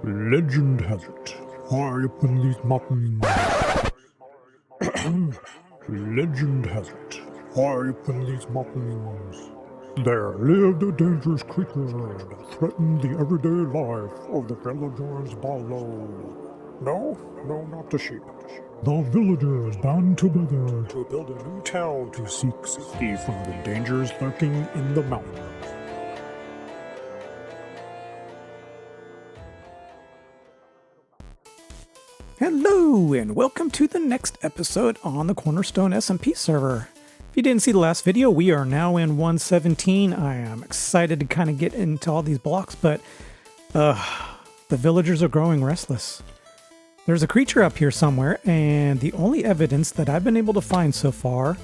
Legend has it, high up in these mountains. Legend has it, high up in these mountains, there lived a dangerous creature that threatened the everyday life of the villagers below. No, not the sheep. The villagers band together to build a new town to seek safety from the dangers lurking in the mountains. Hello, and welcome to the next episode on the Cornerstone SMP server. If you didn't see the last video, we are now in 1.17. I am excited to kind of get into all these blocks, but the villagers are growing restless. There's a creature up here somewhere, and the only evidence that I've been able to find so far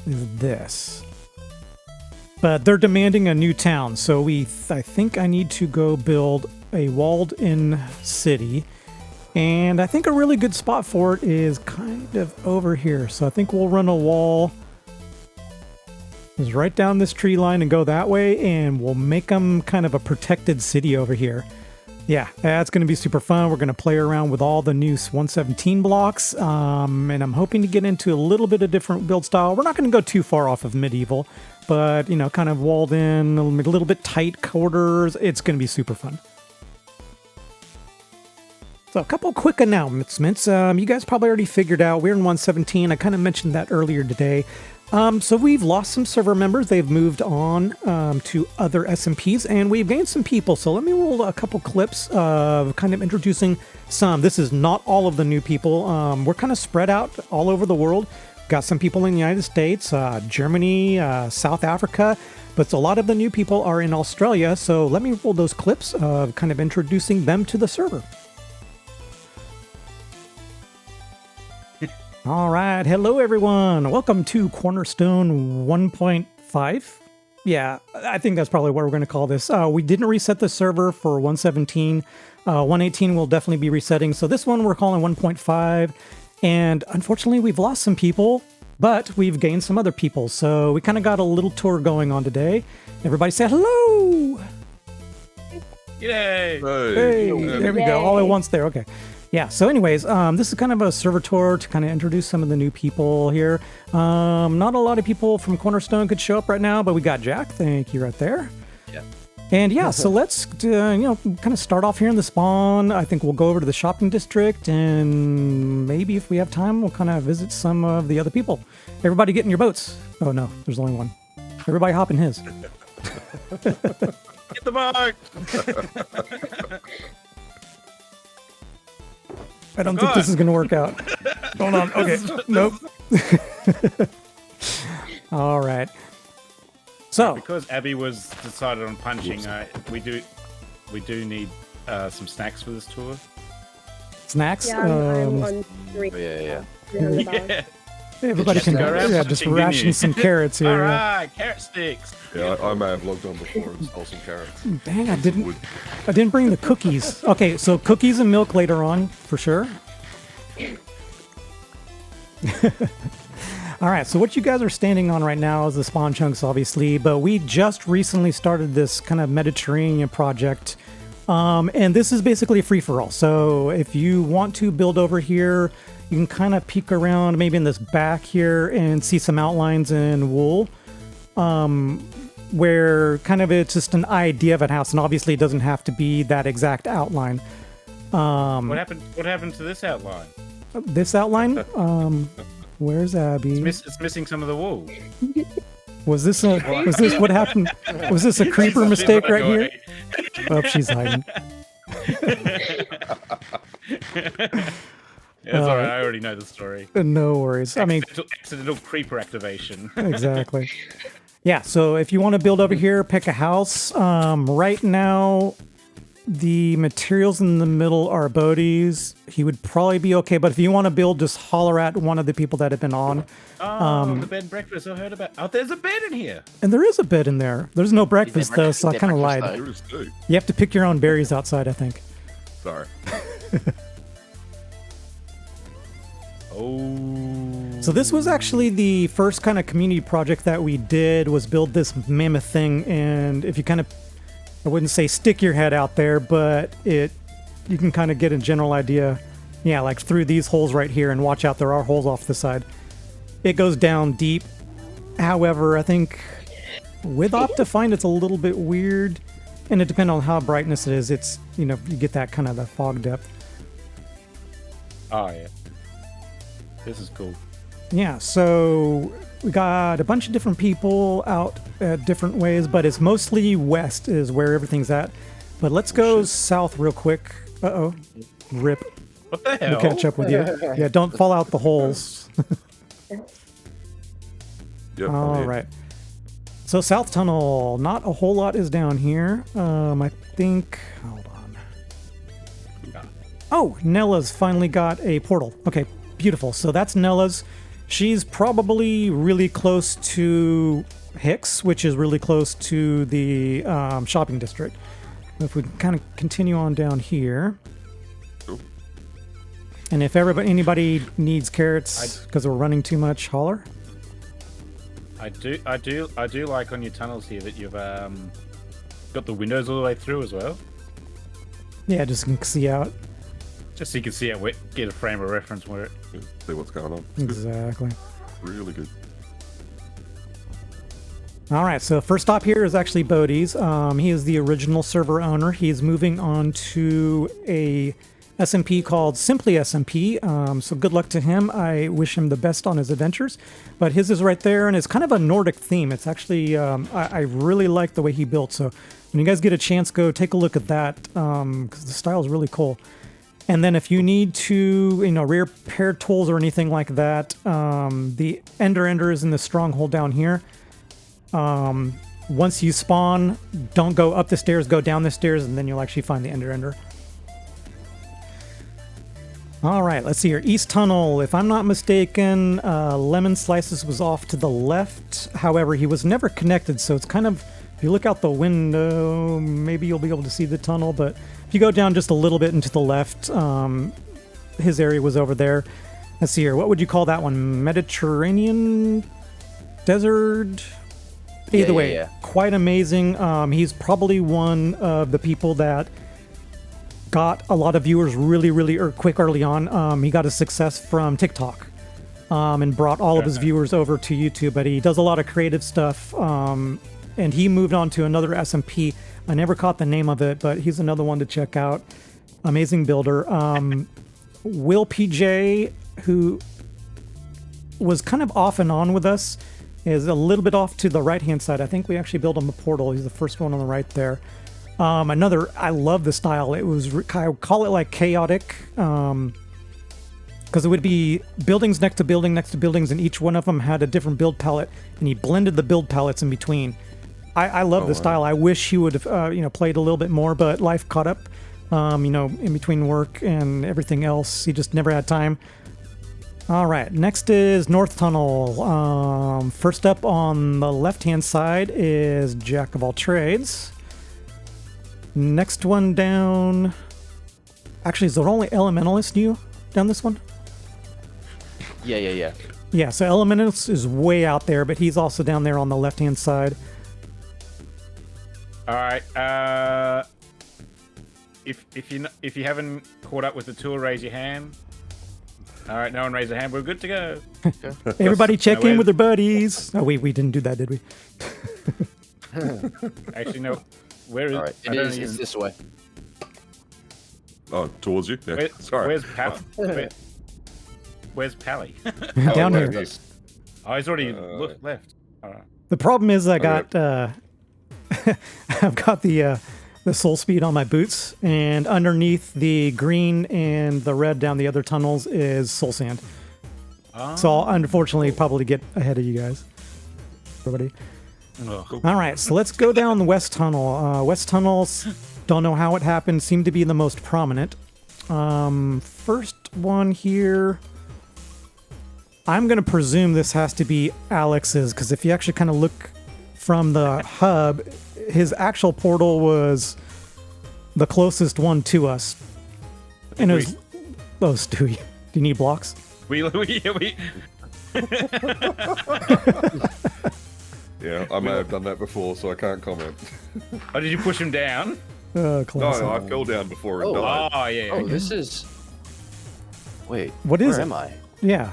is this. But they're demanding a new town, so I think I need to go build a walled-in city. And I think a really good spot for it is kind of over here. So I think we'll run a wall right down this tree line and go that way, and we'll make them kind of a protected city over here. Yeah, that's going to be super fun. We're going to play around with all the new 1.17 blocks, and I'm hoping to get into a little bit of different build style. We're not going to go too far off of medieval, but, you know, kind of walled in, a little bit tight quarters. It's going to be super fun. So a couple quick announcements. You guys probably already figured out we're in 1.17. I kind of mentioned that earlier today. So we've lost some server members. They've moved on to other SMPs, and we've gained some people. So let me roll a couple clips of kind of introducing some. This is not all of the new people. We're kind of spread out all over the world. Got some people in the United States, Germany, South Africa, but a lot of the new people are in Australia. So let me roll those clips of kind of introducing them to the server. All right. Hello, everyone. Welcome to Cornerstone 1.5. Yeah, I think that's probably what we're going to call this. We didn't reset the server for 1.17. 1.18 will definitely be resetting. So this one we're calling 1.5. And unfortunately, we've lost some people, but we've gained some other people. So we kind of got a little tour going on today. Everybody say hello. Yay. Hey, there we go. All at once there. Okay. Yeah, so anyways, this is kind of a server tour to kind of introduce some of the new people here. Not a lot of people from Cornerstone could show up right now, but we got Jack. Thank you right there. Yeah. And yeah, so let's, kind of start off here in the spawn. I think we'll go over to the shopping district, and maybe if we have time, we'll kind of visit some of the other people. Everybody get in your boats. Oh no, there's only one. Everybody hop in his. Get the boat! I don't think this is going to work out. Hold on. Okay. Nope. All right. So because Abby was decided on punching, we do need some snacks for this tour. Snacks? Yeah, I'm on 3. Yeah. Everybody can just ration some carrots here. All right, carrot sticks. Yeah, I may have logged on before and stole some carrots. Dang, I didn't bring the cookies. Okay, so cookies and milk later on, for sure. All right, so what you guys are standing on right now is the spawn chunks, obviously, but we just recently started this kind of Mediterranean project, and this is basically a free-for-all. So if you want to build over here, you can kind of peek around maybe in this back here and see some outlines in wool, where kind of it's just an idea of a house, and obviously it doesn't have to be that exact outline. What happened to this outline? This outline? Where's Abby? It's missing some of the wool. Was this what happened? Was this a creeper mistake right here? Oh, she's hiding. Yeah, it's alright, I already know the story. No worries. Accidental creeper activation. Exactly. Yeah, so if you want to build over here, pick a house. Right now, the materials in the middle are Bodie's. He would probably be okay, but if you want to build, just holler at one of the people that have been on. The bed and breakfast I heard about. Oh, there's a bed in here. And there is a bed in there. There's no breakfast, though, so I kind of lied. You have to pick your own berries outside, I think. Sorry. Oh. So this was actually the first kind of community project that we did, was build this mammoth thing. And if you kind of, I wouldn't say stick your head out there, but it you can kind of get a general idea. Yeah, like through these holes right here, and watch out, there are holes off the side. It goes down deep. However, I think with Optifine, it's a little bit weird, and it depends on how brightness it is. It's, you know, you get that kind of the fog depth. Oh, yeah. This is cool. Yeah, so we got a bunch of different people out at different ways, but it's mostly west is where everything's at. But let's go south real quick. Uh-oh. Rip. What the hell? We'll catch up with you. Yeah, don't fall out the holes. Yep, All right. So South Tunnel, not a whole lot is down here. I think, hold on. Oh, Nella's finally got a portal. Okay, beautiful. So that's Nella's. She's probably really close to Hicks, which is really close to the shopping district. If we kind of continue on down here. Cool. And if anybody needs carrots because we're running too much, holler. I do like on your tunnels here that you've got the windows all the way through as well. Yeah, just can see out. Just so you can see it, get a frame of reference where it. See what's going on. Exactly. Really good. All right, so first stop here is actually Bodie's. He is the original server owner. He's moving on to a SMP called Simply SMP. So good luck to him. I wish him the best on his adventures. But his is right there, and it's kind of a Nordic theme. It's actually, I really like the way he built. So when you guys get a chance, go take a look at that, because the style is really cool. And then if you need to, repair tools or anything like that, the Ender is in the stronghold down here. Once you spawn, don't go up the stairs, go down the stairs, and then you'll actually find the Ender. All right, let's see here. East Tunnel, if I'm not mistaken, Lemon Slices was off to the left. However, he was never connected, so it's kind of, if you look out the window, maybe you'll be able to see the tunnel, but if you go down just a little bit into the left, his area was over there. Let's see here. What would you call that one? Mediterranean desert? Either way, quite amazing. He's probably one of the people that got a lot of viewers really quick early on. He got his success from TikTok and brought all of his viewers over to YouTube. But he does a lot of creative stuff. And he moved on to another SMP. I never caught the name of it, but he's another one to check out. Amazing builder. Will PJ, who was kind of off and on with us, is a little bit off to the right-hand side. I think we actually built him a portal. He's the first one on the right there. I love the style. It was, I would call it like chaotic, because it would be buildings next to buildings, and each one of them had a different build palette, and he blended the build palettes in between. I love the style. I wish he would have, played a little bit more, but life caught up, in between work and everything else. He just never had time. All right, next is North Tunnel. First up on the left-hand side is Jack of all trades. Next one down. Actually, is there only Elementalist new down this one? Yeah. Yeah, so Elementalist is way out there, but he's also down there on the left-hand side. All right. If you haven't caught up with the tour, raise your hand. All right, no one raised a hand. We're good to go. Everybody check in with their buddies. Oh, we didn't do that, did we? Actually, no. Where is? All right, it's this way. Oh, towards you? Yeah. Sorry. Where's Paly? Where's Paly? Down left. here. Oh, he's already left. All right. The problem is I got I've got the soul speed on my boots, and underneath the green and the red down the other tunnels is soul sand. Oh. So I'll unfortunately probably get ahead of you guys. Everybody. Oh. All right, so let's go down the West Tunnel. West Tunnels, don't know how it happened, seem to be the most prominent. First one here, I'm going to presume this has to be Alex's, because if you actually kind of look from the hub, his actual portal was the closest one to us. And it was... Oh, Stewie. Do you need blocks? We Yeah, I may have done that before, so I can't comment. Oh, did you push him down? Classic. No, I fell down before and Oh. died. Oh, yeah. Oh, Okay. this is. Wait. What is where it? am I? Yeah.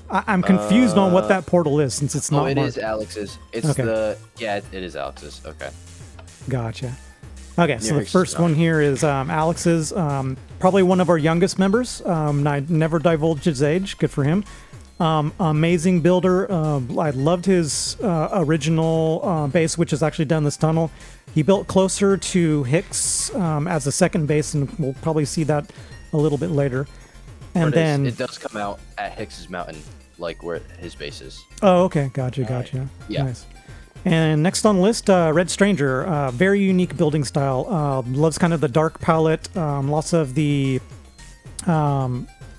I'm confused on what that portal is since it's not Oh, it marked. is Alex's. It's Okay. it is Alex's. Okay. Gotcha. Okay, so Near the Hicks' first stuff. one here is Alex's, probably one of our youngest members. I never divulged his age. Good for him. Amazing builder. I loved his original base, which is actually down this tunnel. He built closer to Hicks as a second base, and we'll probably see that a little bit later. And then it does come out at Hicks's mountain, like where his base is. oh, okay, gotcha. Yeah. Nice. And next on the list, Red Stranger. Very unique building style. Loves kind of the dark palette. Lots of the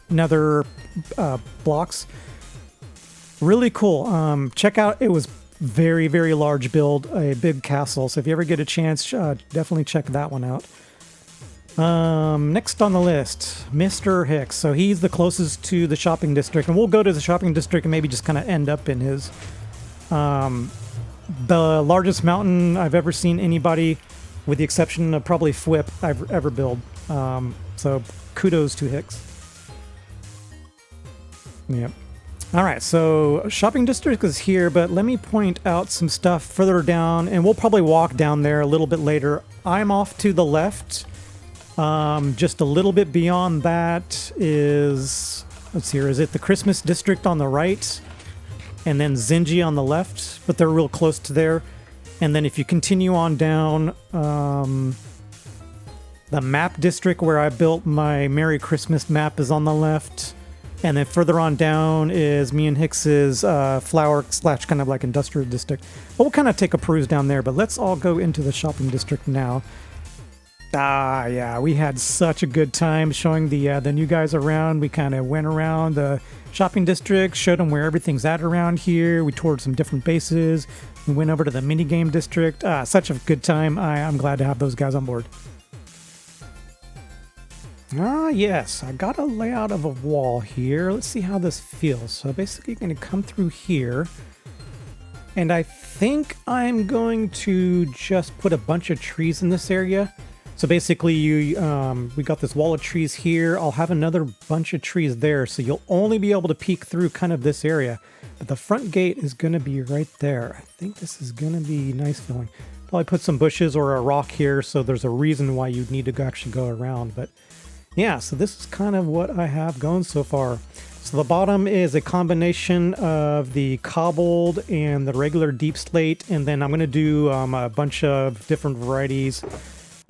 nether blocks. Really cool. Check out, it was very, very large build, a big castle. So if you ever get a chance, definitely check that one out. Next on the list, Mr. Hicks. So he's the closest to the shopping district, and we'll go to the shopping district and maybe just kind of end up in his. The largest mountain I've ever seen anybody, with the exception of probably Fwip, I've ever built. So kudos to Hicks. Yep. All right, so shopping district is here, but let me point out some stuff further down, and we'll probably walk down there a little bit later. I'm off to the left. Just a little bit beyond that is, let's see here, is it the Christmas district on the right? And then Zinji on the left, but they're real close to there. And then if you continue on down, the map district where I built my Merry Christmas map is on the left. And then further on down is me and Hicks's flower / kind of like industrial district. But we'll kind of take a peruse down there, but let's all go into the shopping district now. Yeah, we had such a good time showing the new guys around. We kind of went around the shopping district, showed them where everything's at around here. We toured some different bases. We went over to the minigame district. Such a good time. I'm glad to have those guys on board. Yes, I got a layout of a wall here. Let's see how this feels. So basically you're going to come through here. And I think I'm going to just put a bunch of trees in this area. So basically we got this wall of trees here. I'll have another bunch of trees there. So you'll only be able to peek through kind of this area. But the front gate is going to be right there. I think this is going to be nice feeling. Probably put some bushes or a rock here. So there's a reason why you'd need to actually go around. But yeah, so this is kind of what I have going so far. So the bottom is a combination of the cobbled and the regular deep slate. And then I'm going to do a bunch of different varieties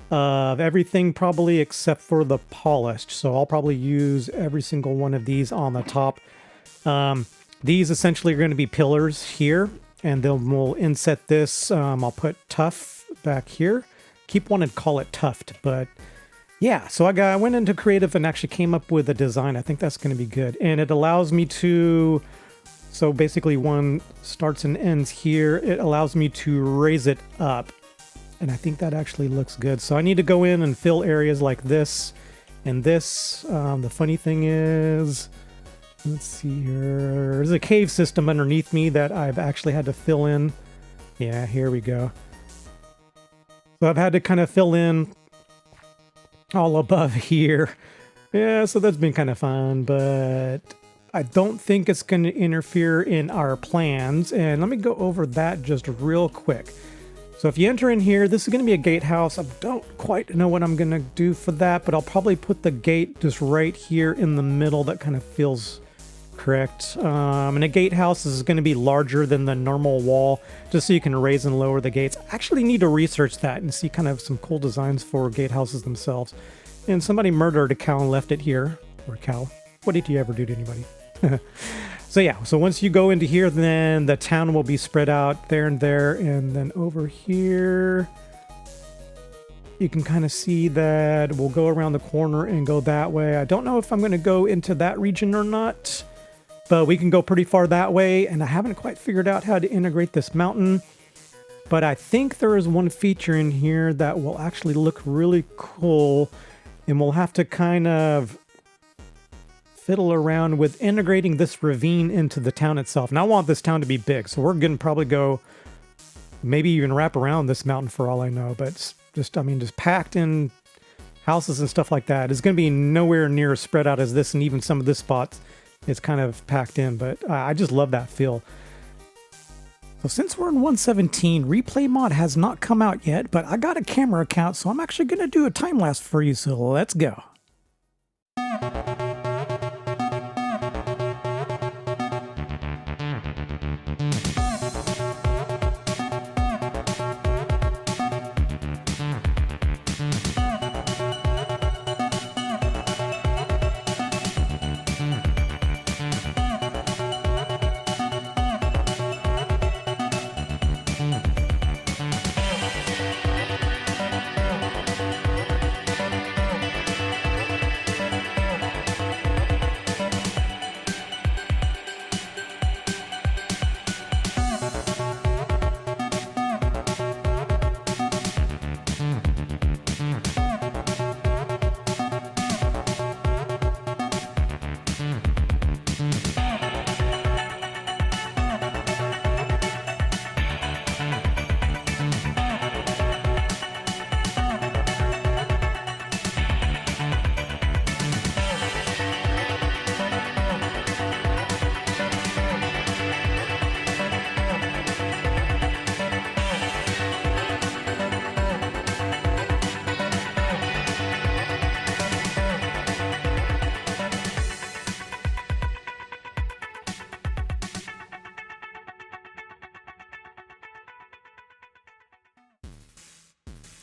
of everything probably except for the polished. So I'll probably use every single one of these on the top. These essentially are going to be pillars here. And then we'll inset this. I'll put tough back here. Keep wanting to call it tuft, but yeah, so I went into creative and actually came up with a design. I think that's going to be good. And it allows me to, so basically one starts and ends here. It allows me to raise it up. And I think that actually looks good. So I need to go in and fill areas like this and this. The funny thing is, let's see here. There's a cave system underneath me that I've actually had to fill in. Yeah, here we go. So I've had to kind of fill in all above here. Yeah, so that's been kind of fun, but I don't think it's going to interfere in our plans. And let me go over that just real quick. So if you enter in here, this is going to be a gatehouse. I don't quite know what I'm going to do for that, but I'll probably put the gate just right here in the middle. That kind of feels correct. And a gatehouse is going to be larger than the normal wall, just so you can raise and lower the gates. I actually need to research that and see kind of some cool designs for gatehouses themselves. And somebody murdered a cow and left it here. Or cow. What did you ever do to anybody? So yeah, so once you go into here, then the town will be spread out there and there. And then over here, you can kind of see that we'll go around the corner and go that way. I don't know if I'm going to go into that region or not, but we can go pretty far that way. And I haven't quite figured out how to integrate this mountain, but I think there is one feature in here that will actually look really cool. And we'll have to kind of fiddle around with integrating this ravine into the town itself. And I want this town to be big, so we're going to probably go maybe even wrap around this mountain for all I know, but just packed in houses and stuff like that. It's going to be nowhere near as spread out as this, and even some of this spots, it's kind of packed in, but I just love that feel. So since we're in 117, Replay Mod has not come out yet, but I got a camera account, so I'm actually going to do a time lapse for you, so let's go.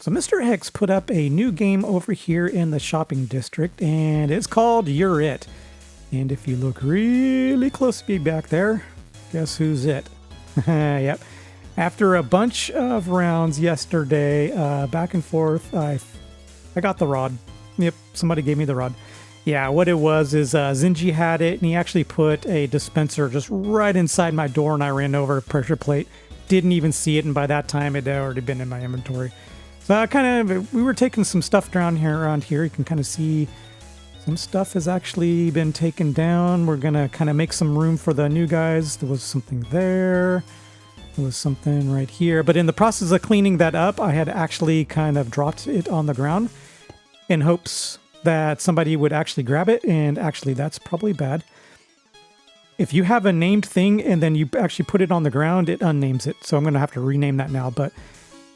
So Mr. X put up a new game over here in the shopping district, and it's called You're It. And if you look really close to me back there, guess who's it? Yep. After a bunch of rounds yesterday, back and forth, I got the rod. Yep, somebody gave me the rod. Yeah, what it was is Zinji had it, and he actually put a dispenser just right inside my door, and I ran over a pressure plate. Didn't even see it, and by that time, it had already been in my inventory. So we were taking some stuff around here. You can kind of see some stuff has actually been taken down. We're going to kind of make some room for the new guys. There was something there. There was something right here. But in the process of cleaning that up, I had actually kind of dropped it on the ground in hopes that somebody would actually grab it. And actually, that's probably bad. If you have a named thing and then you actually put it on the ground, it unnames it. So I'm going to have to rename that now. But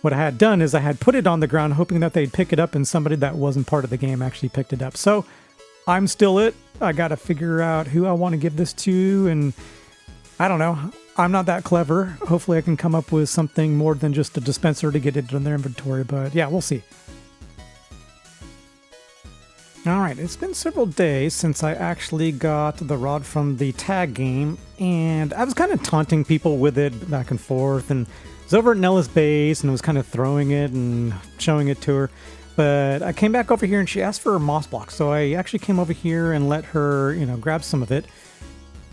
what I had done is I had put it on the ground hoping that they'd pick it up, and somebody that wasn't part of the game actually picked it up. So I'm still it. I got to figure out who I want to give this to, and I don't know. I'm not that clever. Hopefully I can come up with something more than just a dispenser to get it in their inventory, but yeah, we'll see. All right, it's been several days since I actually got the rod from the tag game, and I was kind of taunting people with it back and forth, and I was over at Nella's base and was kind of throwing it and showing it to her. But I came back over here and she asked for a moss block. So I actually came over here and let her, grab some of it.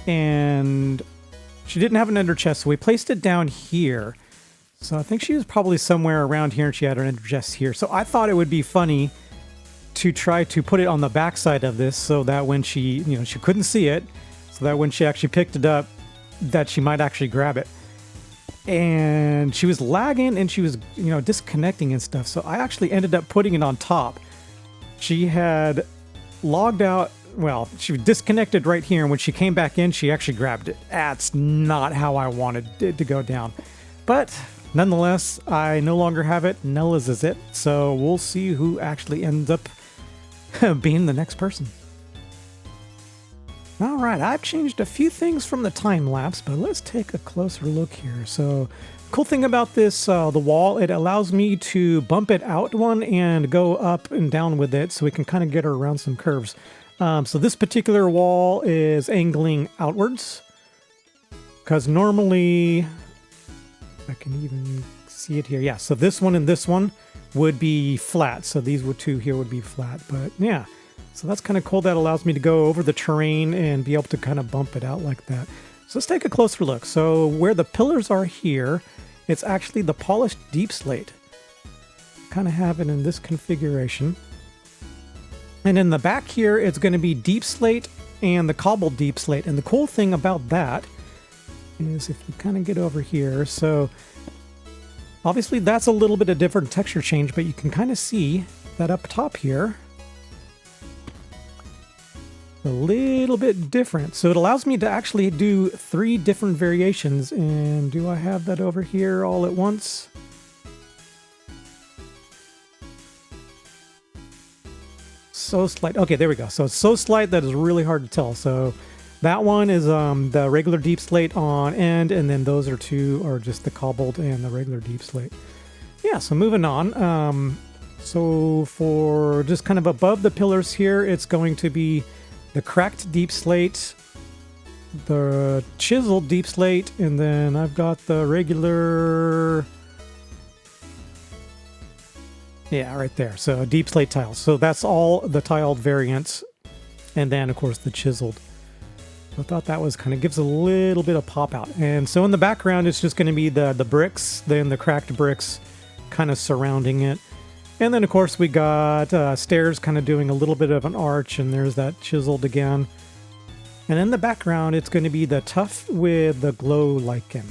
And she didn't have an ender chest, so we placed it down here. So I think she was probably somewhere around here and she had her ender chest here. So I thought it would be funny to try to put it on the backside of this so that when she, she couldn't see it, so that when she actually picked it up, that she might actually grab it. And she was lagging and she was, disconnecting and stuff. So I actually ended up putting it on top. She had logged out. Well, she was disconnected right here. And when she came back in, she actually grabbed it. That's not how I wanted it to go down. But nonetheless, I no longer have it. Nella's is it. So we'll see who actually ends up being the next person. All right, I've changed a few things from the time lapse, but let's take a closer look here. So, cool thing about this, the wall, it allows me to bump it out one and go up and down with it, so we can kind of get her around some curves. So this particular wall is angling outwards, because normally, I can even see it here. Yeah, so this one and this one would be flat. So these two here would be flat, but yeah. So that's kind of cool. That allows me to go over the terrain and be able to kind of bump it out like that. So let's take a closer look. So where the pillars are here, it's actually the polished deep slate. Kind of have it in this configuration. And in the back here, it's going to be deep slate and the cobbled deep slate. And the cool thing about that is if you kind of get over here, so Obviously, that's a little bit of different texture change, but you can kind of see that up top here, a little bit different. So it allows me to actually do 3 different variations. And do I have that over here all at once? So slight. Okay, there we go. So it's so slight that it's really hard to tell. So that one is the regular deep slate on end, and then those are 2 are just the cobbled and the regular deep slate. Yeah, so moving on. So for just kind of above the pillars here, it's going to be the cracked deep slate, the chiseled deep slate, and then I've got the regular... Yeah, right there. So deep slate tiles. So that's all the tiled variants. And then, of course, the chiseled. I thought that was kind of gives a little bit of pop out. And so in the background, it's just going to be the bricks, then the cracked bricks kind of surrounding it. And then, of course, we got stairs kind of doing a little bit of an arch. And there's that chiseled again. And in the background, it's going to be the tuff with the glow lichen.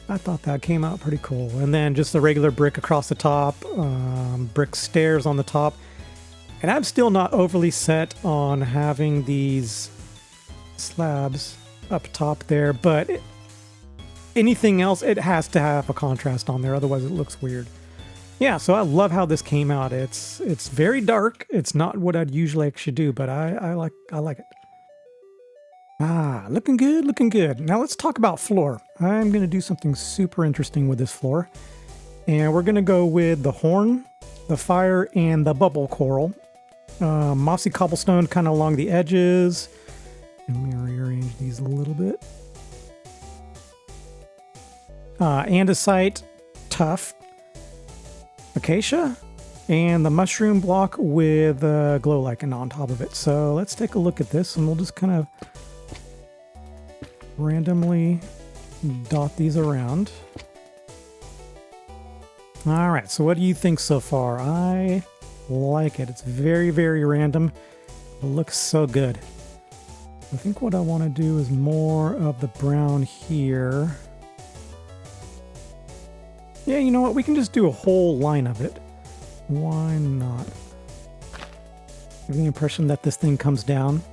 I thought that came out pretty cool. And then just the regular brick across the top, brick stairs on the top. And I'm still not overly set on having these slabs up top there, but anything else, it has to have a contrast on there, otherwise it looks weird. Yeah, so I love how this came out. It's very dark. It's not what I'd usually actually do, but I like it. Ah, looking good, looking good. Now let's talk about floor. I'm going to do something super interesting with this floor. And we're going to go with the horn, the fire, and the bubble coral. Mossy cobblestone kind of along the edges. Let me rearrange these a little bit. Andesite, tuff, acacia, and the mushroom block with glow lichen on top of it. So let's take a look at this, and we'll just kind of randomly dot these around. All right, so what do you think so far? I like it. It's very, very random. It looks so good. I think what I want to do is more of the brown here. Yeah, you know what? We can just do a whole line of it. Why not? I have the impression that this thing comes down.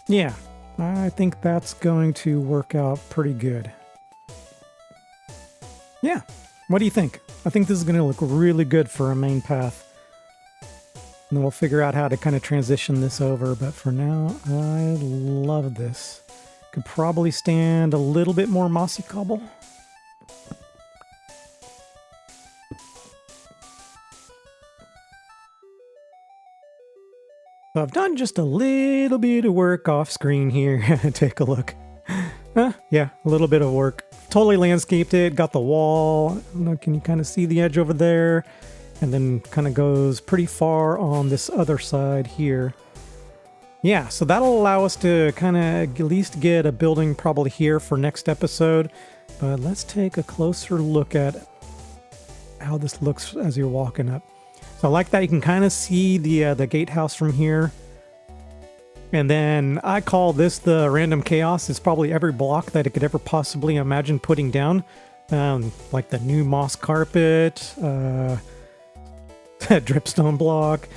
Yeah, I think that's going to work out pretty good. Yeah, what do you think? I think this is going to look really good for a main path. And then we'll figure out how to kind of transition this over, but for now, I love this. Could probably stand a little bit more mossy cobble. So I've done just a little bit of work off screen here. Take a look. Yeah, a little bit of work. Totally landscaped it, got the wall. I don't know, can you kind of see the edge over there? And then kind of goes pretty far on this other side here. Yeah, so that'll allow us to kind of at least get a building probably here for next episode. But let's take a closer look at how this looks as you're walking up. So I like that you can kind of see the gatehouse from here. And then I call this the random chaos. It's probably every block that it could ever possibly imagine putting down. Like the new moss carpet, dripstone block.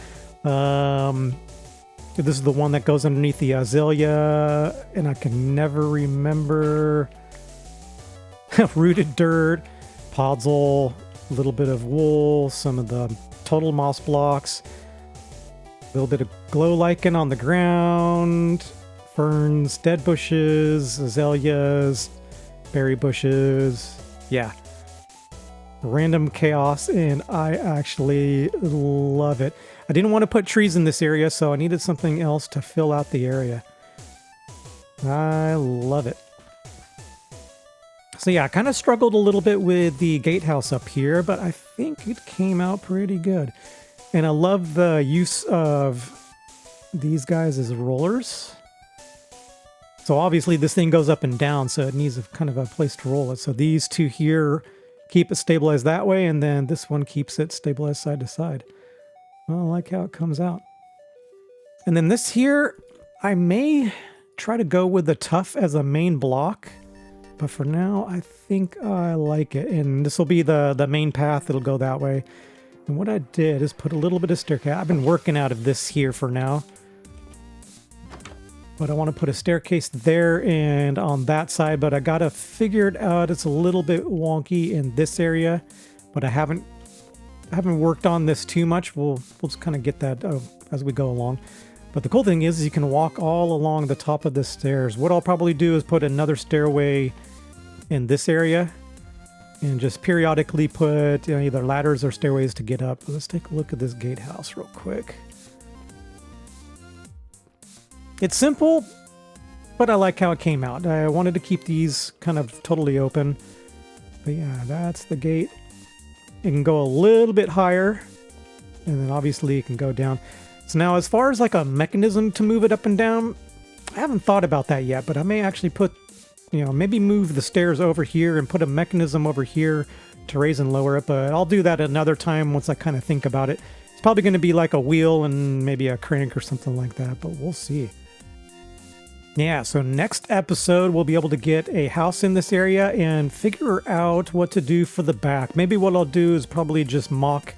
This is the one that goes underneath the azalea. And I can never remember. Rooted dirt, podzol, a little bit of wool, some of the total moss blocks, a little bit of glow lichen on the ground, ferns, dead bushes, azaleas, berry bushes. Yeah, random chaos, and I actually love it. I didn't want to put trees in this area, so I needed something else to fill out the area. I love it. So yeah, I kind of struggled a little bit with the gatehouse up here, but I think it came out pretty good. And I love the use of these guys as rollers. So obviously this thing goes up and down, so it needs a kind of a place to roll it. So these two here keep it stabilized that way, and then this one keeps it stabilized side to side. I like how it comes out. And then this here, I may try to go with the tough as a main block. But for now, I think I like it. And this will be the main path. It'll go that way. And what I did is put a little bit of staircase. I've been working out of this here for now. But I want to put a staircase there and on that side. But I got to figure it out. It's a little bit wonky in this area. But I haven't worked on this too much. We'll just kind of get that as we go along. But the cool thing is you can walk all along the top of the stairs. What I'll probably do is put another stairway in this area and just periodically put either ladders or stairways to get up. Let's take a look at this gatehouse real quick. It's simple, but I like how it came out. I wanted to keep these kind of totally open. But yeah, that's the gate. It can go a little bit higher, and then obviously it can go down. So now as far as like a mechanism to move it up and down, I haven't thought about that yet, but I may actually put, maybe move the stairs over here and put a mechanism over here to raise and lower it, but I'll do that another time once I kind of think about it. It's probably going to be like a wheel and maybe a crank or something like that, but we'll see. Yeah, so next episode we'll be able to get a house in this area and figure out what to do for the back. Maybe what I'll do is probably just mock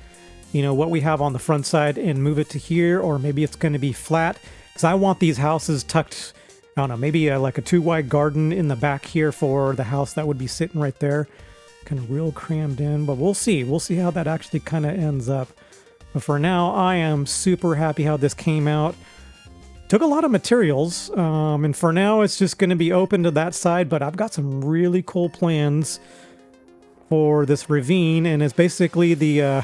what we have on the front side and move it to here, or maybe it's going to be flat because I want these houses tucked, I don't know, maybe like a 2-wide garden in the back here for the house that would be sitting right there, kind of real crammed in, but we'll see how that actually kind of ends up. But for now, I am super happy how this came out. Took a lot of materials, and for now it's just going to be open to that side, but I've got some really cool plans for this ravine, and it's basically the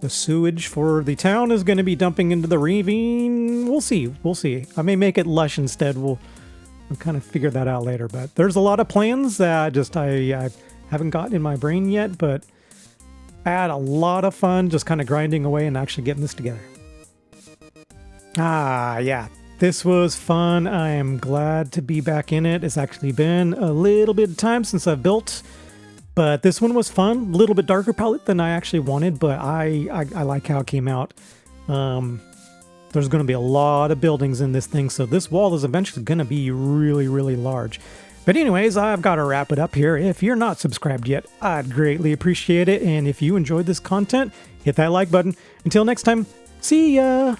sewage for the town is going to be dumping into the ravine. We'll see. I may make it lush instead. We'll kind of figure that out later. But there's a lot of plans that I haven't got in my brain yet. But I had a lot of fun just kind of grinding away and actually getting this together. Yeah. This was fun. I am glad to be back in it. It's actually been a little bit of time since I've built. But this one was fun, a little bit darker palette than I actually wanted, but I like how it came out. There's going to be a lot of buildings in this thing, so this wall is eventually going to be really, really large. But anyways, I've got to wrap it up here. If you're not subscribed yet, I'd greatly appreciate it. And if you enjoyed this content, hit that like button. Until next time, see ya!